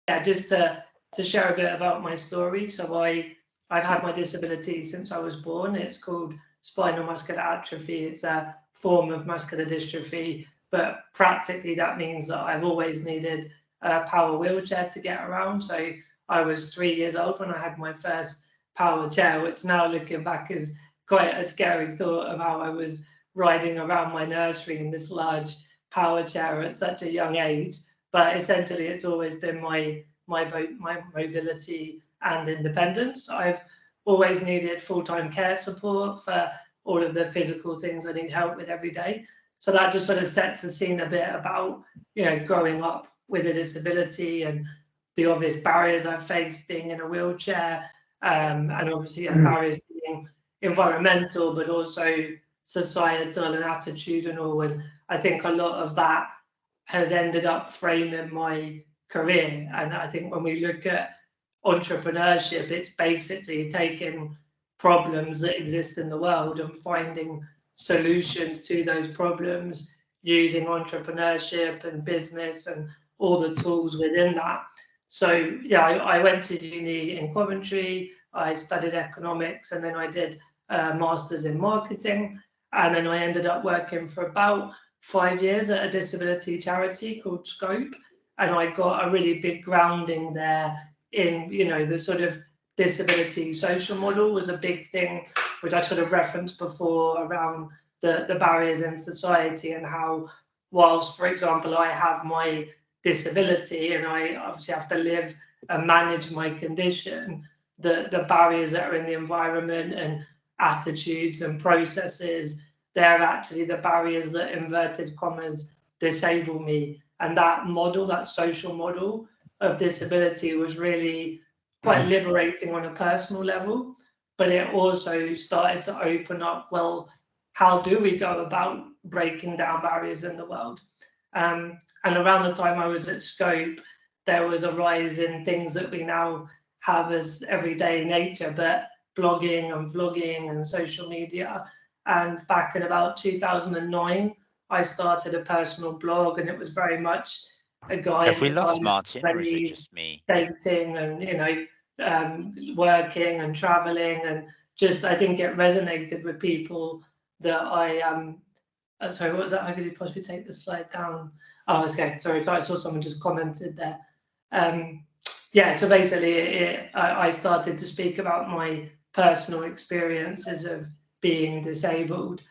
yeah, just to share a bit about my story. So I've had my disability since I was born. It's called spinal muscular atrophy. It's a form of muscular dystrophy, but practically that means that I've always needed a power wheelchair to get around. So I was 3 years old when I had my first power chair, which now looking back is quite a scary thought of how I was riding around my nursery in this large power chair at such a young age. But essentially, it's always been my mobility and independence. I've always needed full-time care support for all of the physical things I need help with every day. So that just sort of sets the scene a bit about, growing up with a disability and the obvious barriers I've faced being in a wheelchair, and obviously barriers being environmental, but also societal and attitudinal. And I think a lot of that has ended up framing my career. And I think when we look at entrepreneurship, it's basically taking problems that exist in the world and finding solutions to those problems using entrepreneurship and business and all the tools within that. So yeah, I went to uni in Coventry, I studied economics, and then I did a master's in marketing. And then I ended up working for about 5 years at a disability charity called Scope. And I got a really big grounding there in, the sort of disability social model was a big thing, which I sort of referenced before around the barriers in society and how, whilst, for example, I have my disability and I obviously have to live and manage my condition, the barriers that are in the environment and attitudes and processes, they're actually the barriers that, inverted commas, disable me. And that model, that social model of disability, was really quite liberating on a personal level, but it also started to open up, well, how do we go about breaking down barriers in the world? And around the time I was at Scope, there was a rise in things that we now have as everyday nature, but blogging and vlogging and social media. And back in about 2009, I started a personal blog, and it was very much a guide. Have we lost Martyn, or is it just me? Dating and, working and traveling, and just, I think it resonated with people that sorry, what was that? How could you possibly take the slide down? Oh, okay, sorry. So I saw someone just commented there. Yeah, so basically I started to speak about my personal experiences of being disabled.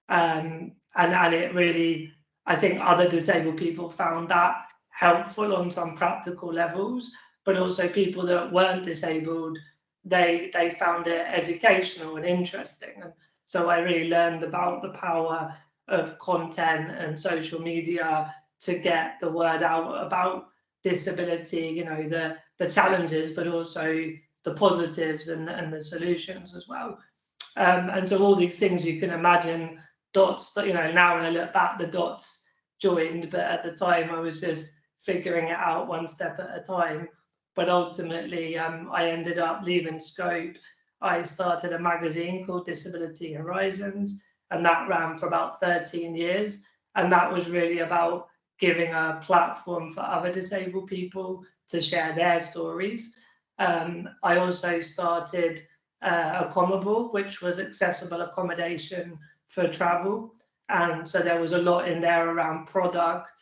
And it really, I think other disabled people found that helpful on some practical levels, but also people that weren't disabled, they found it educational and interesting. And so I really learned about the power of content and social media to get the word out about disability, the challenges, but also the positives and the solutions as well. And so all these things you can imagine, dots that, now when I look back, the dots joined, but at the time I was just figuring it out one step at a time. But ultimately, I ended up leaving Scope. I started a magazine called Disability Horizons, and that ran for about 13 years. And that was really about giving a platform for other disabled people to share their stories. I also started Accommodable, which was accessible accommodation for travel. And so there was a lot in there around product,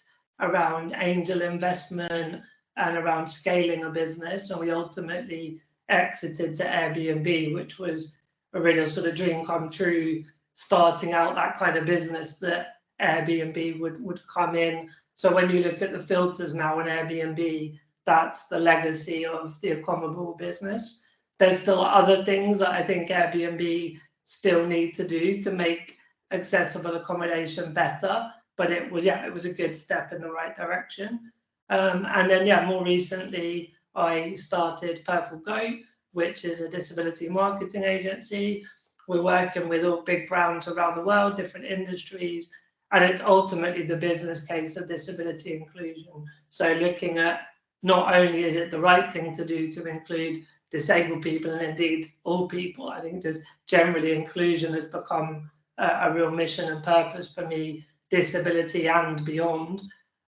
around angel investment, and around scaling a business. And we ultimately exited to Airbnb, which was a real sort of dream come true, starting out that kind of business that Airbnb would come in. So when you look at the filters now on Airbnb, that's the legacy of the Accommodable business. There's still other things that I think Airbnb still need to do to make accessible accommodation better, but it was a good step in the right direction. And then, more recently, I started Purple Goat, which is a disability marketing agency. We're working with all big brands around the world, different industries, and it's ultimately the business case of disability inclusion. So looking at not only is it the right thing to do to include disabled people, and indeed all people, I think just generally inclusion has become a real mission and purpose for me, disability and beyond.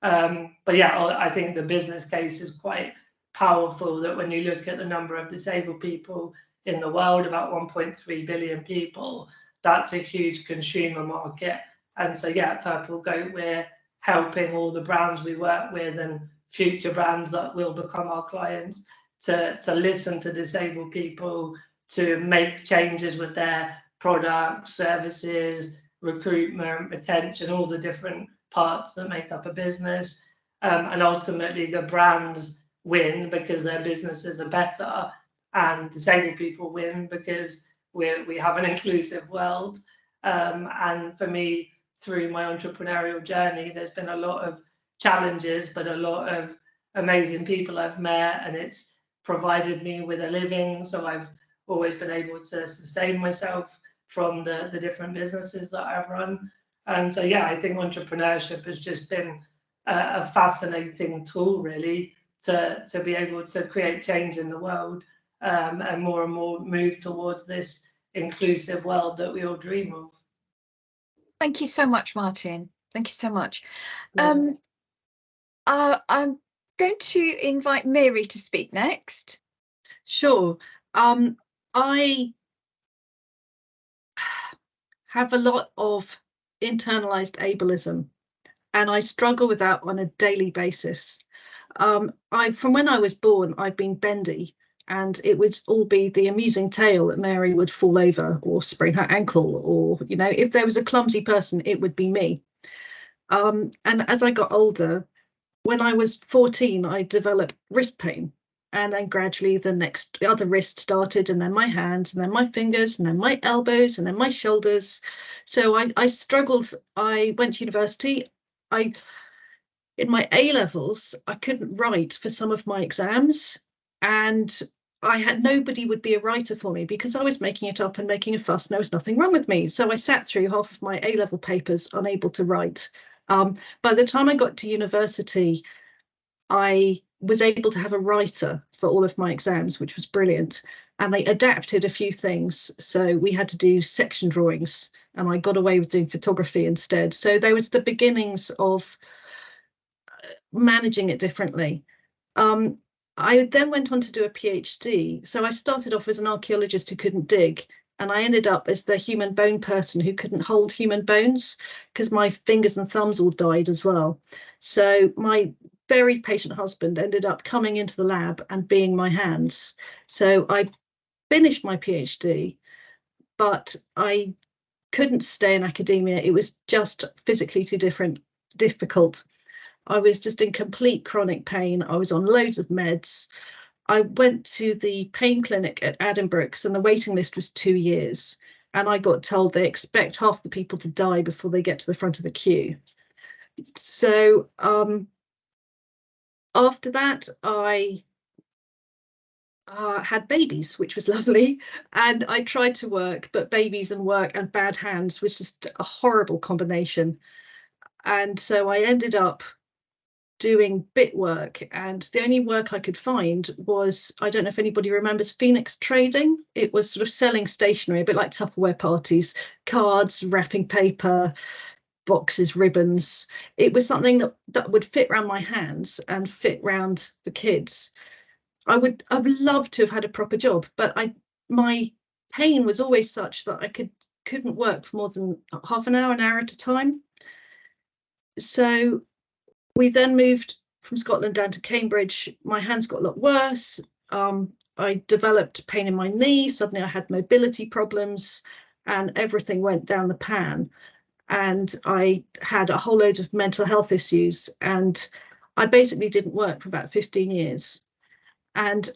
But yeah, I think the business case is quite powerful that when you look at the number of disabled people in the world, about 1.3 billion people, that's a huge consumer market. And so, yeah, Purple Goat, we're helping all the brands we work with and future brands that will become our clients to listen to disabled people, to make changes with their products, services, recruitment, retention, all the different parts that make up a business. And ultimately, the brands win because their businesses are better, and disabled people win because we have an inclusive world. And for me, through my entrepreneurial journey, there's been a lot of challenges, but a lot of amazing people I've met, and it's provided me with a living. So I've always been able to sustain myself from the different businesses that I've run. And so, yeah, I think entrepreneurship has just been a fascinating tool, really, to be able to create change in the world, and more move towards this inclusive world that we all dream of. Thank you so much, Martyn. Thank you so much. Yeah. I'm going to invite Mary to speak next. Sure. I have a lot of internalized ableism, and I struggle with that on a daily basis. From when I was born, I've been bendy, and it would all be the amusing tale that Mary would fall over or sprain her ankle, or, you know, if there was a clumsy person, it would be me. And as I got older, when I was 14, I developed wrist pain. And then gradually the other wrist started, and then my hands, and then my fingers, and then my elbows, and then my shoulders. So I struggled. I went to university. In my A-levels, I couldn't write for some of my exams, and I had nobody would be a writer for me because I was making it up and making a fuss, and there was nothing wrong with me. So I sat through half of my A-level papers unable to write. By the time I got to university, I was able to have a writer for all of my exams, which was brilliant. And they adapted a few things. So we had to do section drawings, and I got away with doing photography instead. So there was the beginnings of managing it differently. I then went on to do a PhD. So I started off as an archaeologist who couldn't dig, and I ended up as the human bone person who couldn't hold human bones because my fingers and thumbs all died as well. So my very patient husband ended up coming into the lab and being my hands. So I finished my PhD, but I couldn't stay in academia. It was just physically too difficult. I was just in complete chronic pain. I was on loads of meds. I went to the pain clinic at Addenbrooke's, and the waiting list was 2 years. And I got told they expect half the people to die before they get to the front of the queue. So after that, I had babies, which was lovely. And I tried to work, but babies and work and bad hands was just a horrible combination. And so I ended up doing bit work, and the only work I could find was, I don't know if anybody remembers Phoenix Trading. It was sort of selling stationery, a bit like Tupperware parties, cards, wrapping paper, boxes, ribbons. It was something that would fit around my hands and fit around the kids. I would love to have had a proper job, but my pain was always such that I couldn't work for more than half an hour at a time. So we then moved from Scotland down to Cambridge. My hands got a lot worse. I developed pain in my knee. Suddenly I had mobility problems, and everything went down the pan. And I had a whole load of mental health issues, and I basically didn't work for about 15 years. And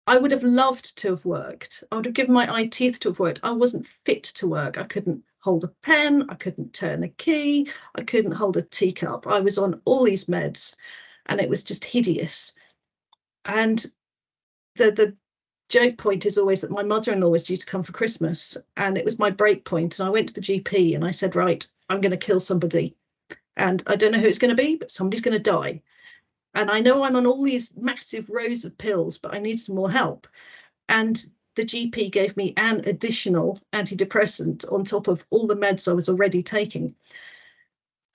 I would have loved to have worked. I would have given my eye teeth to have worked. I wasn't fit to work. I couldn't hold a pen. I couldn't turn a key. I couldn't hold a teacup. I was on all these meds, and it was just hideous. And the joke point is always that my mother-in-law was due to come for Christmas, and it was my break point. And I went to the GP and I said, right, I'm going to kill somebody. And I don't know who it's going to be, but somebody's going to die. And I know I'm on all these massive rows of pills, but I need some more help. And the GP gave me an additional antidepressant on top of all the meds I was already taking.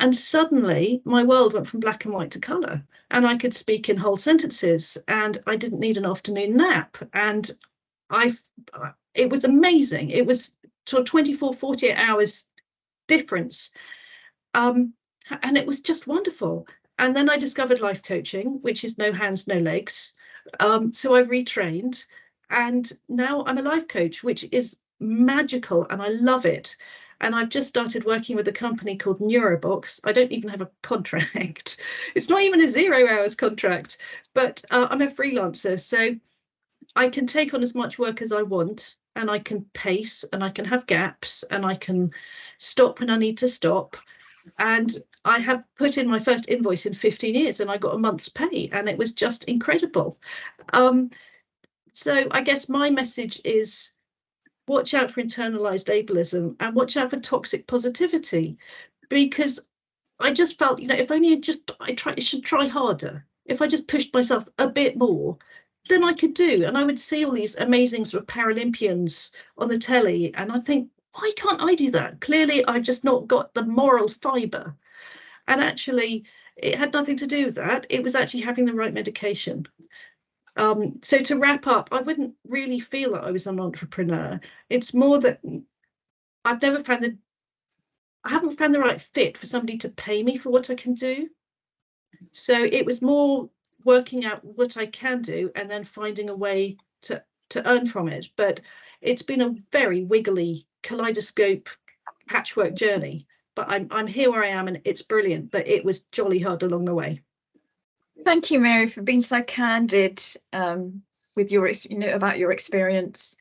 And suddenly my world went from black and white to colour, and I could speak in whole sentences, and I didn't need an afternoon nap. And it was amazing. It was sort of 24, 48 hours difference. And it was just wonderful. And then I discovered life coaching, which is no hands, no legs. So I retrained, and now I'm a life coach, which is magical, and I love it. And I've just started working with a company called Neurobox. I don't even have a contract. It's not even a 0 hours contract, but I'm a freelancer. So I can take on as much work as I want, and I can pace, and I can have gaps, and I can stop when I need to stop. And I have put in my first invoice in 15 years, and I got a month's pay, and it was just incredible. So I guess my message is, watch out for internalized ableism and watch out for toxic positivity, because I just felt, if only I should try harder. If I just pushed myself a bit more, then I could do. And I would see all these amazing sort of Paralympians on the telly, and I'd think, why can't I do that? Clearly, I've just not got the moral fibre. And actually, it had nothing to do with that. It was actually having the right medication. So to wrap up, I wouldn't really feel that I was an entrepreneur. It's more that I haven't found the right fit for somebody to pay me for what I can do. So it was more working out what I can do and then finding a way to earn from it. But it's been a very wiggly kaleidoscope patchwork journey. But I'm here where I am, and it's brilliant. But it was jolly hard along the way. Thank you, Mary, for being so candid with your, about your experience.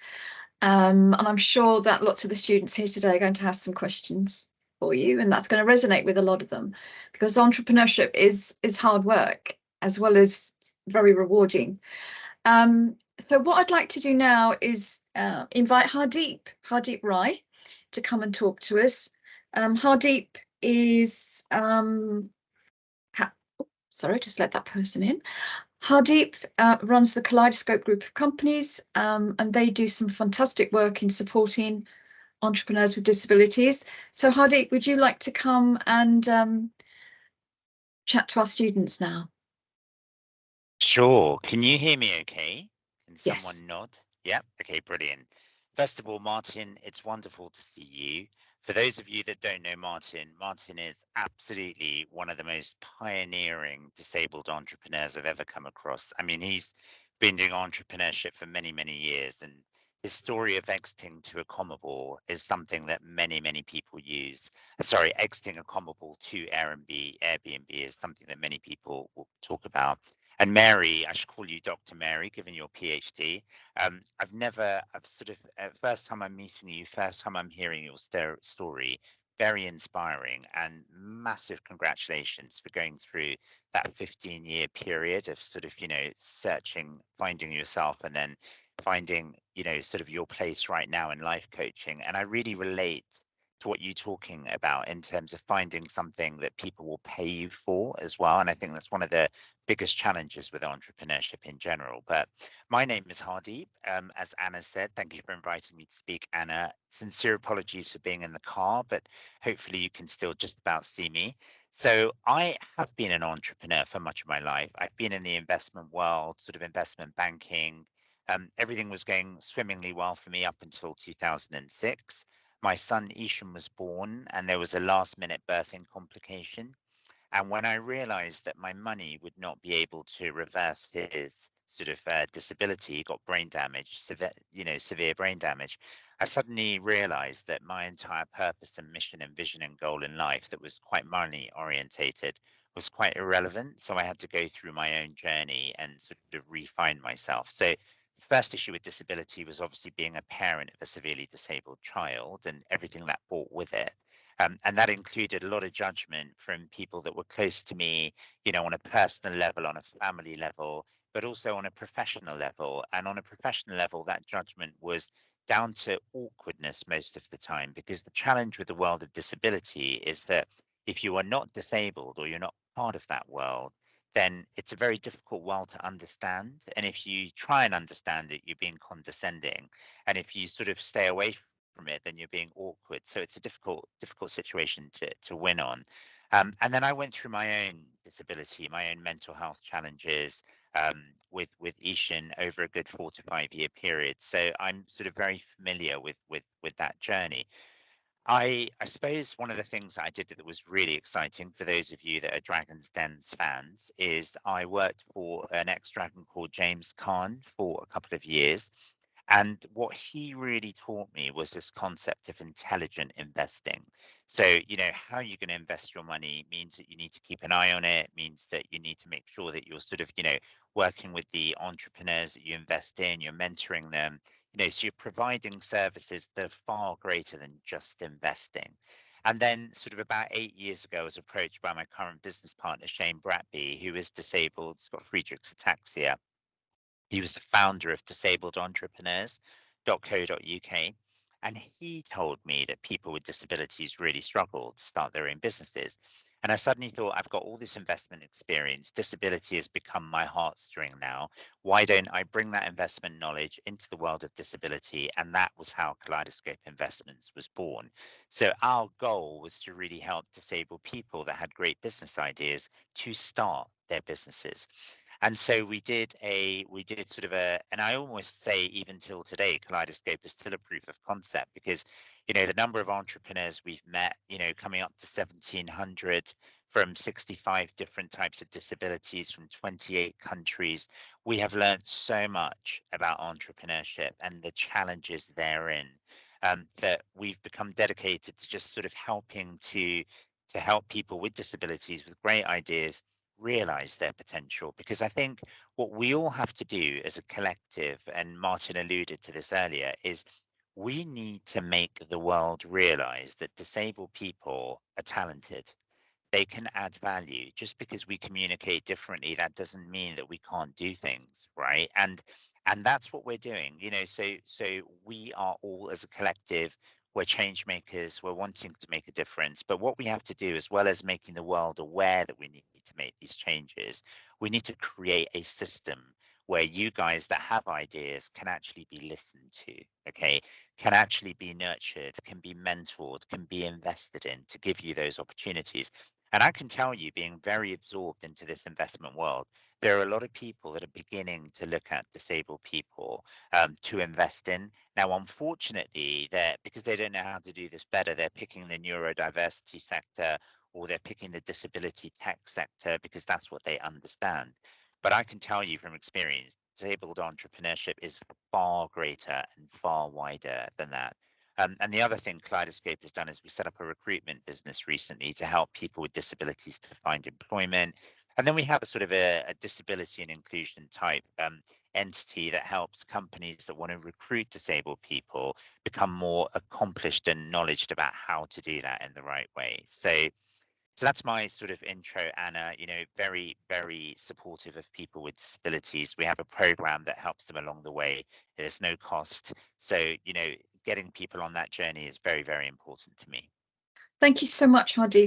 And I'm sure that lots of the students here today are going to have some questions for you, and that's going to resonate with a lot of them, because entrepreneurship is hard work as well as very rewarding. So what I'd like to do now is invite Hardeep Rai to come and talk to us. Hardeep is sorry, just let that person in. Hardeep runs the Kaleidoscope group of companies, and they do some fantastic work in supporting entrepreneurs with disabilities. So Hardeep, would you like to come and chat to our students now? Sure. Can you hear me okay? Can Yes. someone nod? Yep. Okay, brilliant. First of all, Martyn, it's wonderful to see you. For those of you that don't know Martyn, Martyn is absolutely one of the most pioneering disabled entrepreneurs I've ever come across. I mean, he's been doing entrepreneurship for many, many years, and his story of exiting to Accommable is something that many, many people use. Sorry, exiting Accommable to Airbnb is something that many people will talk about. And Mary, I should call you Dr. Mary, given your PhD. First time I'm meeting you, first time I'm hearing your story, very inspiring, and massive congratulations for going through that 15-year period of searching, finding yourself, and then finding, your place right now in life coaching. And I really relate to what you're talking about in terms of finding something that people will pay you for as well. And I think that's one of the biggest challenges with entrepreneurship in general. But my name is Hardeep. As Anna said, thank you for inviting me to speak, Anna. Sincere apologies for being in the car, but hopefully you can still just about see me. So I have been an entrepreneur for much of my life. I've been in the investment world, investment banking. Everything was going swimmingly well for me up until 2006. My son Ishan was born, and there was a last-minute birthing complication. And when I realized that my money would not be able to reverse his disability, he got brain damage, severe brain damage, I suddenly realized that my entire purpose and mission and vision and goal in life that was quite money orientated was quite irrelevant. So I had to go through my own journey and refine myself. So the first issue with disability was obviously being a parent of a severely disabled child and everything that brought with it. And that included a lot of judgment from people that were close to me, on a personal level, on a family level, but also on a professional level. And on a professional level, that judgment was down to awkwardness most of the time, because the challenge with the world of disability is that if you are not disabled or you're not part of that world, then it's a very difficult world to understand. And if you try and understand it, you're being condescending. And if you stay away from it, then you're being awkward. So it's a difficult situation to win on. And then I went through my own disability, my own mental health challenges with Ishan over a good 4 to 5 year period. So I'm sort of very familiar with that journey. I suppose one of the things that I did that was really exciting for those of you that are Dragon's Den's fans is I worked for an ex-Dragon called James Caan for a couple of years. And what he really taught me was this concept of intelligent investing. So, how you're going to invest your money means that you need to keep an eye on it, means that you need to make sure that you're sort of, working with the entrepreneurs that you invest in, you're mentoring them, so you're providing services that are far greater than just investing. And then, sort of about 8 years ago, I was approached by my current business partner, Shane Bratby, who is disabled, he's got Friedreich's ataxia. He was the founder of disablederentrepreneurs.co.uk. And he told me that people with disabilities really struggle to start their own businesses. And I suddenly thought, I've got all this investment experience. Disability has become my heartstring now. Why don't I bring that investment knowledge into the world of disability? And that was how Kaleidoscope Investments was born. So our goal was to really help disabled people that had great business ideas to start their businesses. And so we did sort of and I almost say even till today, Kaleidoscope is still a proof of concept because, the number of entrepreneurs we've met, coming up to 1,700 from 65 different types of disabilities from 28 countries. We have learned so much about entrepreneurship and the challenges therein, that we've become dedicated to just sort of helping to help people with disabilities with great ideas realize their potential. Because I think what we all have to do as a collective, and Martyn alluded to this earlier, is we need to make the world realize that disabled people are talented. They can add value. Just because we communicate differently, that doesn't mean that we can't do things, right? And that's what we're doing, so we are all as a collective, we're change makers, we're wanting to make a difference. But what we have to do, as well as making the world aware that we need to make these changes, we need to create a system where you guys that have ideas can actually be listened to, okay, can actually be nurtured, can be mentored, can be invested in to give you those opportunities. And I can tell you, being very absorbed into this investment world, there are a lot of people that are beginning to look at disabled people to invest in. Now, unfortunately, because they don't know how to do this better, they're picking the neurodiversity sector or they're picking the disability tech sector because that's what they understand. But I can tell you from experience, disabled entrepreneurship is far greater and far wider than that. And the other thing Kaleidoscope has done is we set up a recruitment business recently to help people with disabilities to find employment. And then we have a sort of a disability and inclusion type entity that helps companies that want to recruit disabled people become more accomplished and knowledgeable about how to do that in the right way. So that's my sort of intro, Anna. Very, very supportive of people with disabilities. We have a program that helps them along the way. There's no cost. So, getting people on that journey is very, very important to me. Thank you so much, Hardeep.